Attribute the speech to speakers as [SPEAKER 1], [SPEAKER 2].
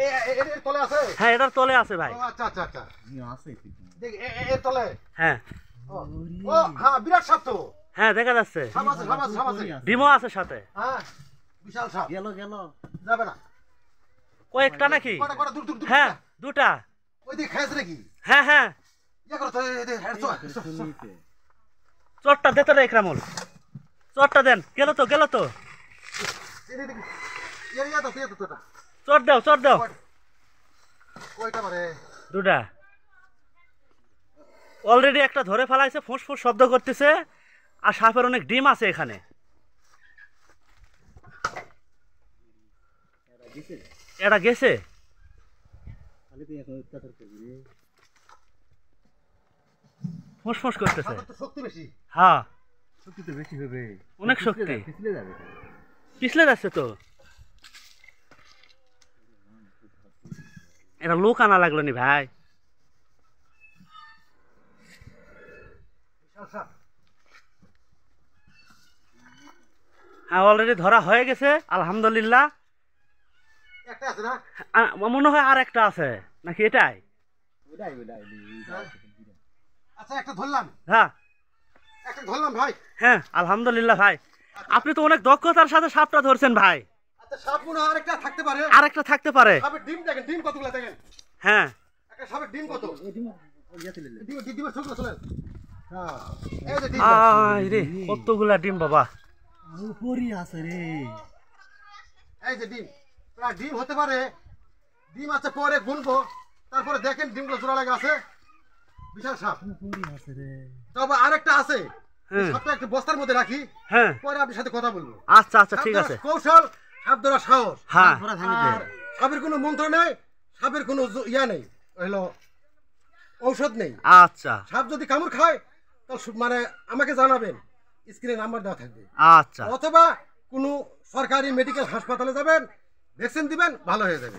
[SPEAKER 1] এর তলে আছে?
[SPEAKER 2] হ্যাঁ এটার তলে আছে ভাই।
[SPEAKER 1] আচ্ছা আচ্ছা আচ্ছা আছে দেখ এর তলে।
[SPEAKER 2] হ্যাঁ
[SPEAKER 1] ও হ্যাঁ বিরাট সাপ তো।
[SPEAKER 2] হ্যাঁ দেখা যাচ্ছে,
[SPEAKER 1] সাপ আছে সাপ আছে সাপ আছে,
[SPEAKER 2] ডিমও আছে সাথে।
[SPEAKER 1] হ্যাঁ বিশাল সাপ।
[SPEAKER 3] গেল
[SPEAKER 1] যাবে না
[SPEAKER 2] কয়েকটা নাকি?
[SPEAKER 1] কটা কটা দূর দূর দূর।
[SPEAKER 2] হ্যাঁ দুটা।
[SPEAKER 1] ওই দিকে খেয়েছে নাকি?
[SPEAKER 2] হ্যাঁ হ্যাঁ
[SPEAKER 1] ইয়া করো তো এই হেড তো
[SPEAKER 2] চটটা দে তো রে ইকরামুল, চটটা দেন। গেল তো গেল তো,
[SPEAKER 1] এই দিকে ইয়া তো তোটা
[SPEAKER 2] চট দাও চট দাও।
[SPEAKER 1] কয়টা মারে?
[SPEAKER 2] দুটা অলরেডি একটা ধরে ফেলাইছে, ফোঁস ফোঁস শব্দ করতেছে, আর সাপের অনেক ডিম আছে এখানে। এটা গেছে ফোঁস ফোঁস করতেছে।
[SPEAKER 1] শক্তি বেশি।
[SPEAKER 2] হ্যাঁ
[SPEAKER 3] শক্তি তো বেশি হবে,
[SPEAKER 2] অনেক শক্তি,
[SPEAKER 3] পিছলে যাবে।
[SPEAKER 2] পিছলে যাচ্ছে তো। এটা লোক আনা লাগলো নি ভাই। হ্যাঁ অলরেডি ধরা হয়ে গেছে আলহামদুলিল্লাহ।
[SPEAKER 1] একটা আছে না?
[SPEAKER 2] মনে হয় আর একটা আছে নাকি? এটাই।
[SPEAKER 1] আচ্ছা একটা ধরলাম।
[SPEAKER 2] হ্যাঁ
[SPEAKER 1] একটা ধরলাম ভাই।
[SPEAKER 2] হ্যাঁ আলহামদুলিল্লাহ ভাই, আপনি তো অনেক দক্ষতার সাথে সাপটা ধরছেন ভাই।
[SPEAKER 1] আচ্ছা সাপ মনে হয় আরেকটা থাকতে পারে।
[SPEAKER 2] আরেকটা থাকতে পারে।
[SPEAKER 1] সাপের ডিম দেখেন, ডিম কতগুলো দেখেন।
[SPEAKER 2] হ্যাঁ
[SPEAKER 1] একটা সাপের ডিম কত? ডিমের ছোটগুলো চলেন। হ্যাঁ এই যে ডিম।
[SPEAKER 2] রে কতগুলা ডিম বাবা।
[SPEAKER 3] উপরই আছে রে।
[SPEAKER 1] এই যে ডিম, প্রায় ডিম হতে পারে। ডিম আছে, পরে গুনবো, তারপরে দেখেন ডিমগুলো জোড়া লাগে আছে। বিশাল সাপ
[SPEAKER 3] উপরই আছে রে।
[SPEAKER 1] তবে আরেকটা আছে, সাপটা একটু বস্তার মধ্যে রাখি।
[SPEAKER 2] হ্যাঁ
[SPEAKER 1] পরে আপনার সাথে কথা বলবো।
[SPEAKER 2] আচ্ছা আচ্ছা ঠিক আছে।
[SPEAKER 1] কৌশল, সাপ ধরা সাহস।
[SPEAKER 2] হ্যাঁ
[SPEAKER 1] আর সাপের কোনো মন্ত্র নেই, সাপের কোনো ইয়া নেই, হলো ঔষধ নেই।
[SPEAKER 2] আচ্ছা
[SPEAKER 1] সাপ যদি কামড় খায় তাহলে মানে আমাকে জানাবেন, স্ক্রিনে নাম্বার দেওয়া থাকবে।
[SPEAKER 2] আচ্ছা
[SPEAKER 1] অথবা কোনো সরকারি মেডিকেল হাসপাতালে যাবেন, ভ্যাকসিন দিবেন, ভালো হয়ে যাবে।